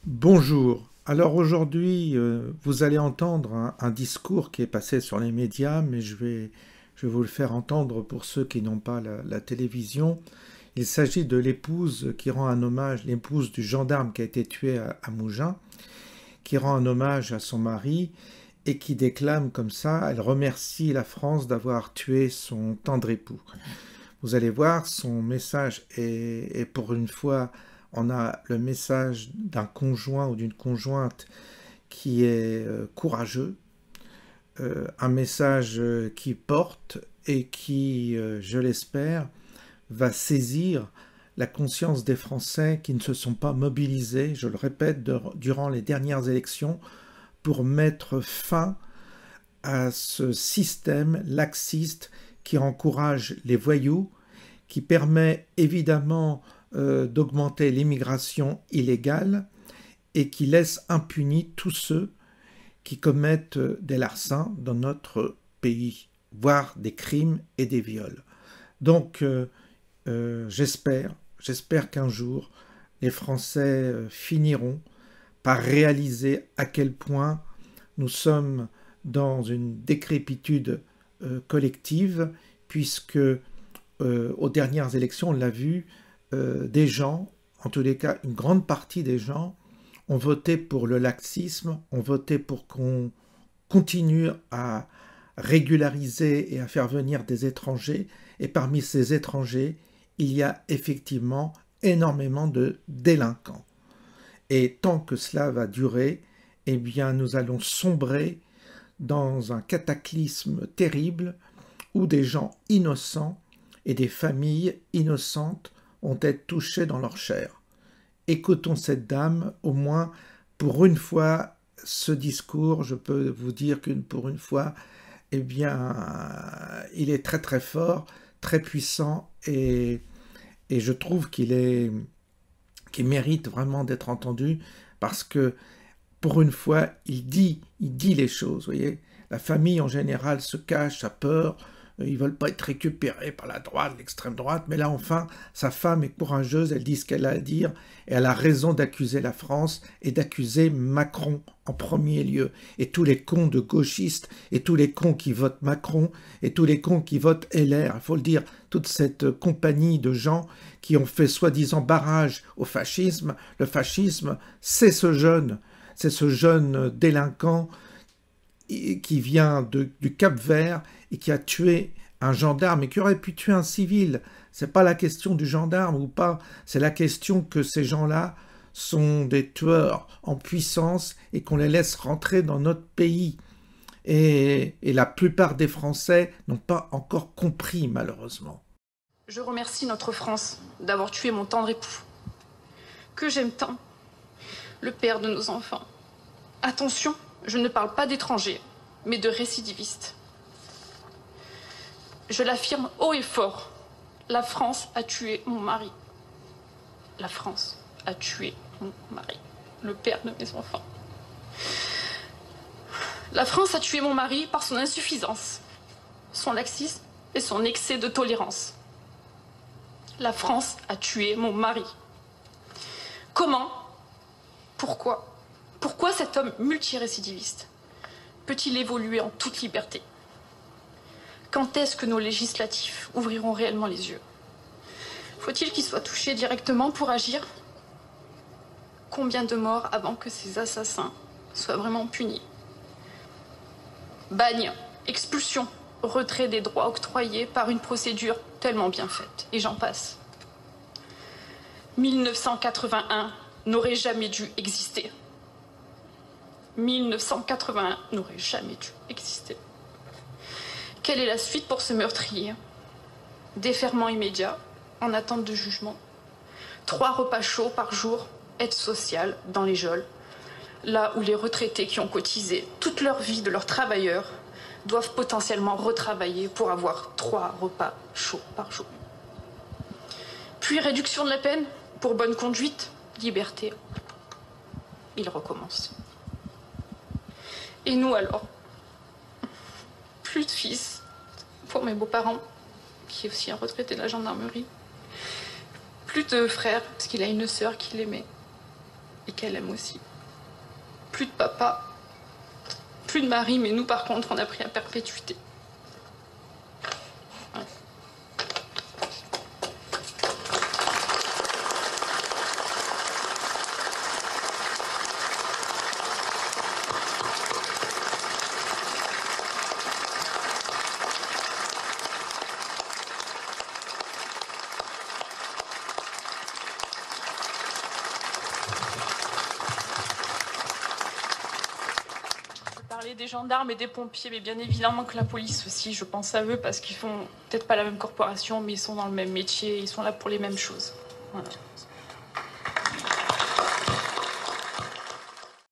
Bonjour. Alors aujourd'hui, vous allez entendre un discours qui est passé sur les médias, mais je vais vous le faire entendre pour ceux qui n'ont pas la télévision. Il s'agit de l'épouse qui rend un hommage, l'épouse du gendarme qui a été tué à Mougins, qui rend un hommage à son mari et qui déclame comme ça, elle remercie la France d'avoir tué son tendre époux. Vous allez voir, son message est pour une fois, on a le message d'un conjoint ou d'une conjointe qui est courageux, un message qui porte et qui, je l'espère, va saisir la conscience des Français qui ne se sont pas mobilisés, je le répète, durant les dernières élections pour mettre fin à ce système laxiste qui encourage les voyous, qui permet évidemment d'augmenter l'immigration illégale et qui laisse impunis tous ceux qui commettent des larcins dans notre pays, voire des crimes et des viols. Donc j'espère qu'un jour les Français finiront par réaliser à quel point nous sommes dans une décrépitude collective, puisque aux dernières élections, on l'a vu, des gens, en tous les cas une grande partie des gens, ont voté pour le laxisme, ont voté pour qu'on continue à régulariser et à faire venir des étrangers, et parmi ces étrangers, il y a effectivement énormément de délinquants. Et tant que cela va durer, eh bien nous allons sombrer dans un cataclysme terrible où des gens innocents et des familles innocentes vont être touchées dans leur chair. Écoutons cette dame, au moins pour une fois, ce discours, je peux vous dire que pour une fois, eh bien, il est très très fort, très puissant et je trouve qu'il mérite vraiment d'être entendu parce que pour une fois, il dit les choses, vous voyez. La famille en général se cache, a peur, ils veulent pas être récupérés par la droite, l'extrême droite, mais là enfin, sa femme est courageuse, elle dit ce qu'elle a à dire, et elle a raison d'accuser la France et d'accuser Macron en premier lieu, et tous les cons de gauchistes, et tous les cons qui votent Macron, et tous les cons qui votent LR, il faut le dire, toute cette compagnie de gens qui ont fait soi-disant barrage au fascisme. Le fascisme, c'est ce jeune délinquant qui vient du Cap-Vert et qui a tué un gendarme et qui aurait pu tuer un civil. C'est pas la question du gendarme ou pas, c'est la question que ces gens-là sont des tueurs en puissance et qu'on les laisse rentrer dans notre pays. Et la plupart des Français n'ont pas encore compris, malheureusement. Je remercie notre France d'avoir tué mon tendre époux, que j'aime tant, le père de nos enfants. Attention, je ne parle pas d'étrangers, mais de récidivistes. Je l'affirme haut et fort, la France a tué mon mari. La France a tué mon mari, le père de mes enfants. La France a tué mon mari par son insuffisance, son laxisme et son excès de tolérance. La France a tué mon mari. Comment? Pourquoi? Pourquoi cet homme multirécidiviste peut-il évoluer en toute liberté? Quand est-ce que nos législatifs ouvriront réellement les yeux? Faut-il qu'il soit touché directement pour agir? Combien de morts avant que ces assassins soient vraiment punis? Bagne, expulsion, retrait des droits octroyés par une procédure tellement bien faite, et j'en passe. 1981 n'aurait jamais dû exister. 1981 n'aurait jamais dû exister. Quelle est la suite pour ce meurtrier? Déferment immédiat, en attente de jugement. 3 repas chauds par jour, aide sociale dans les geôles, là où les retraités qui ont cotisé toute leur vie de leurs travailleurs doivent potentiellement retravailler pour avoir 3 repas chauds par jour. Puis réduction de la peine pour bonne conduite, liberté. Il recommence. Et nous alors? Plus de fils pour mes beaux-parents, qui est aussi un retraité de la gendarmerie. Plus de frères, parce qu'il a une sœur qui l'aimait. et qu'elle aime aussi. Plus de papa, plus de mari, mais nous par contre on a pris à perpétuité. Ouais. Des gendarmes et des pompiers, mais bien évidemment que la police aussi, je pense à eux parce qu'ils font peut-être pas la même corporation, mais ils sont dans le même métier, ils sont là pour les mêmes choses. Voilà.